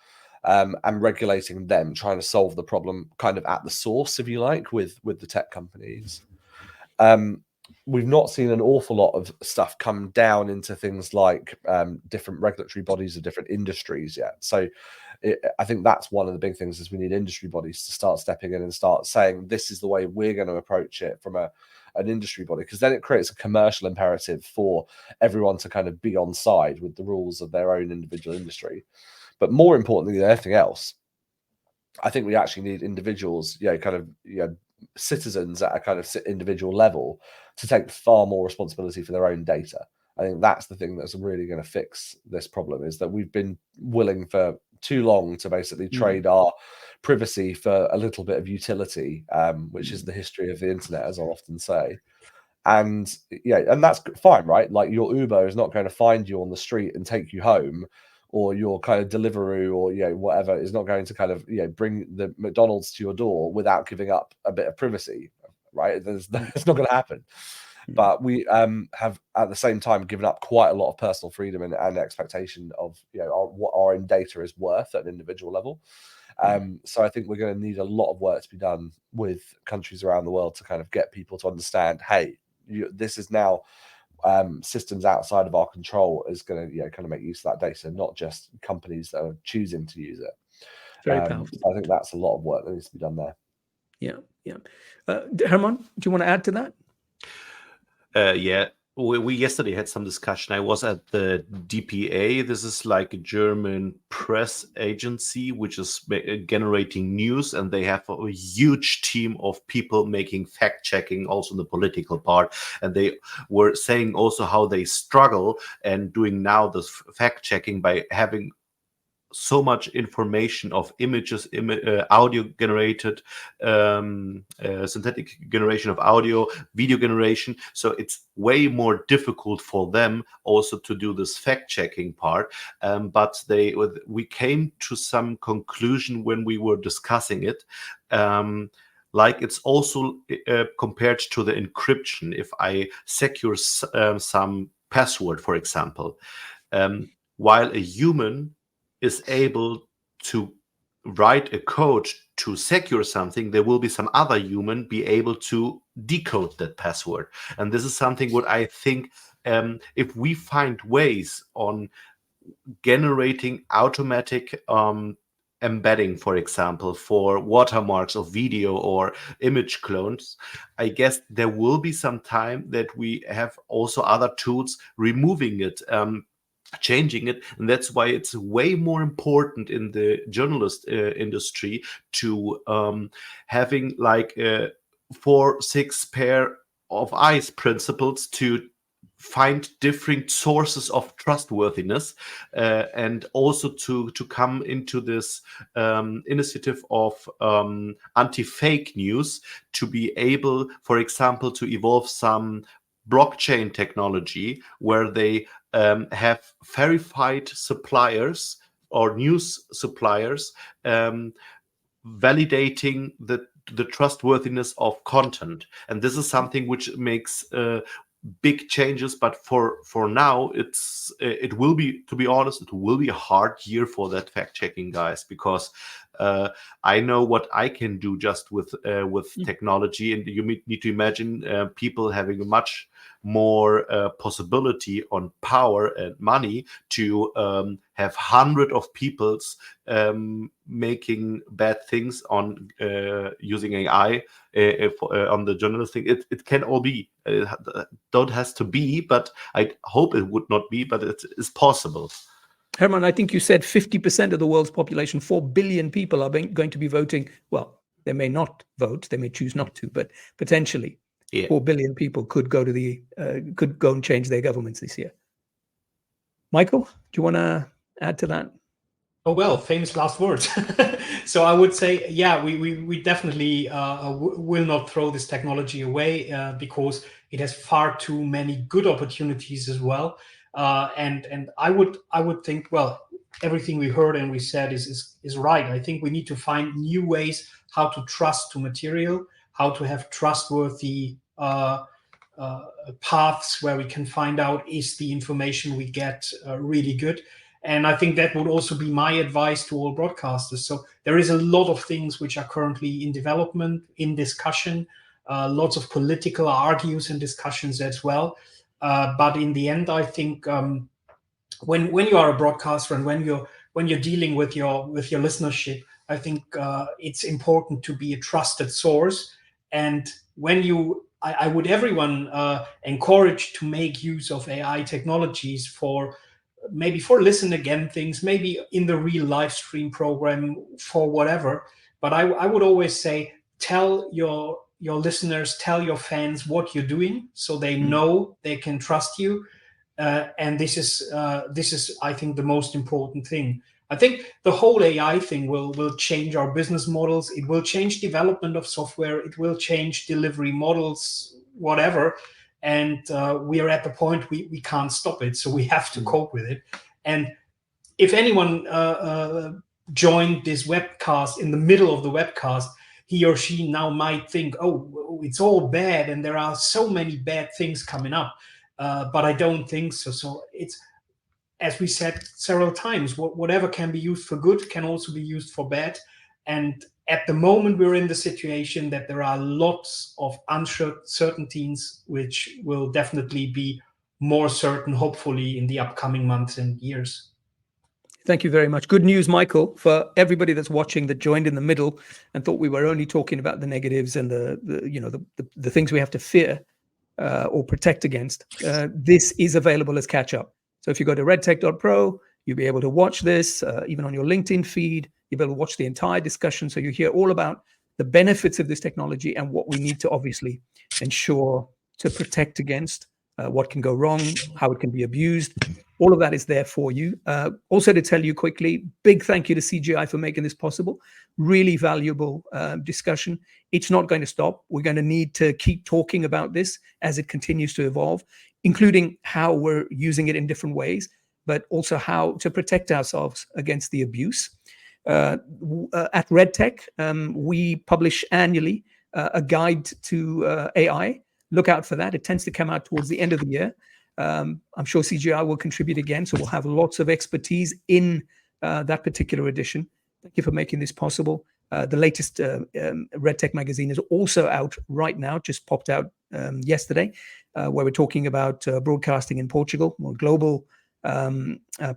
and regulating them, trying to solve the problem kind of at the source, if you like, with the tech companies. we've not seen an awful lot of stuff come down into things like different regulatory bodies of different industries yet. So I think that's one of the big things, is we need industry bodies to start stepping in and start saying, this is the way we're going to approach it from an industry body, because then it creates a commercial imperative for everyone to kind of be on side with the rules of their own individual industry. But more importantly than anything else, I think we actually need individuals, citizens at a kind of individual level, to take far more responsibility for their own data. I think that's the thing that's really going to fix this problem, is that we've been willing for too long to basically trade our privacy for a little bit of utility, which is the history of the internet, as I'll often say. And and that's fine, right? Like, your Uber is not going to find you on the street and take you home, or your kind of Deliveroo or whatever is not going to kind of bring the McDonald's to your door without giving up a bit of privacy, right? It's not going to happen. But we have at the same time given up quite a lot of personal freedom and expectation of what our own data is worth at an individual level. So I think we're going to need a lot of work to be done with countries around the world to kind of get people to understand, hey, this is now systems outside of our control is going to kind of make use of that data, not just companies that are choosing to use it. Very powerful. So I think that's a lot of work that needs to be done there. Yeah. Hermann, do you want to add to that? Yeah, we yesterday had some discussion. I was at the DPA. This is like a German press agency which is generating news, and they have a huge team of people making fact checking, also the political part. And they were saying also how they struggle and doing now this fact checking by having so much information of images, audio generated, synthetic generation of audio, video generation. So it's way more difficult for them also to do this fact checking part. But we came to some conclusion when we were discussing it. Like, it's also compared to the encryption. If I secure some password, for example, while a human is able to write a code to secure something, there will be some other human be able to decode that password. And this is something what I think, if we find ways on generating automatic embedding, for example, for watermarks of video or image clones, I guess there will be some time that we have also other tools removing it, changing it. And that's why it's way more important in the journalist industry to having like 4-6 pair of eyes principles to find different sources of trustworthiness, and also to come into this initiative of anti-fake news, to be able, for example, to evolve some blockchain technology where they have verified suppliers or news suppliers validating the trustworthiness of content. And this is something which makes big changes, but for now it will be, to be honest, it will be a hard year for that fact checking guys, because I know what I can do just with technology, and you need to imagine people having a much more possibility on power and money to have hundreds of peoples making bad things on using AI on the journalist thing. It can all be. Don't has to be, but I hope it would not be, but it is possible. Hermann, I think you said 50% of the world's population, 4 billion people, are going to be voting. Well, they may not vote, they may choose not to, but potentially 4 billion people could go and change their governments this year. Michael, do you want to add to that? Oh, well, famous last words. So I would say, yeah, we definitely will not throw this technology away because it has far too many good opportunities as well. And I would think, well, everything we heard and we said is right. I think we need to find new ways how to trust to material, how to have trustworthy paths where we can find out, is the information we get really good. And I think that would also be my advice to all broadcasters. So there is a lot of things which are currently in development, in discussion. lots of political argues and discussions as well. But in the end, I think when you are a broadcaster and when you're dealing with your listenership, I think it's important to be a trusted source. And I would everyone encourage to make use of AI technologies for listen again things, maybe in the real live stream program, for whatever. But I would always say, tell your listeners, tell your fans what you're doing, so they know they can trust you. And this is, I think, the most important thing. I think the whole AI thing will change our business models. It will change development of software. It will change delivery models, whatever. And we are at the point we can't stop it, so we have to cope with it. And if anyone joined this webcast in the middle of the webcast, he or she now might think, oh, it's all bad and there are so many bad things coming up. But I don't think so. So it's, as we said several times, whatever can be used for good can also be used for bad. And at the moment, we're in the situation that there are lots of uncertainties, which will definitely be more certain, hopefully, in the upcoming months and years. Thank you very much. Good news, Michael, for everybody that's watching that joined in the middle and thought we were only talking about the negatives and the things we have to fear or protect against. This is available as catch up. So if you go to RedTech.pro, you'll be able to watch this, even on your LinkedIn feed. You'll be able to watch the entire discussion. So you hear all about the benefits of this technology and what we need to obviously ensure to protect against, what can go wrong, how it can be abused. All of that is there for you. Also to tell you quickly, big thank you to CGI for making this possible. Really valuable discussion. It's not going to stop. We're going to need to keep talking about this as it continues to evolve, including how we're using it in different ways, but also how to protect ourselves against the abuse. At RedTech, we publish annually a guide to AI. Look out for that. It tends to come out towards the end of the year. I'm sure CGI will contribute again, so we'll have lots of expertise in that particular edition. Thank you for making this possible. The latest RedTech magazine is also out right now, just popped out yesterday, where we're talking about broadcasting in Portugal, more global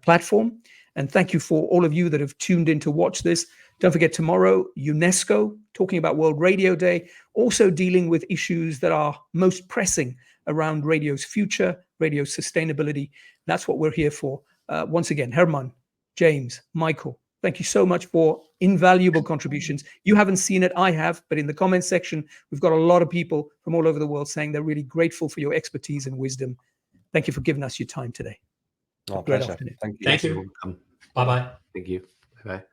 platform. And thank you for all of you that have tuned in to watch this. Don't forget, tomorrow, UNESCO, talking about World Radio Day, also dealing with issues that are most pressing around radio's future, radio sustainability. That's what we're here for. Once again, Hermann, James, Michael, thank you so much for invaluable contributions. You haven't seen it, I have, but in the comments section, we've got a lot of people from all over the world saying they're really grateful for your expertise and wisdom. Thank you for giving us your time today. Oh, Great pleasure. afternoon. Thank you. Thank you. Bye-bye. Thank you. Bye-bye.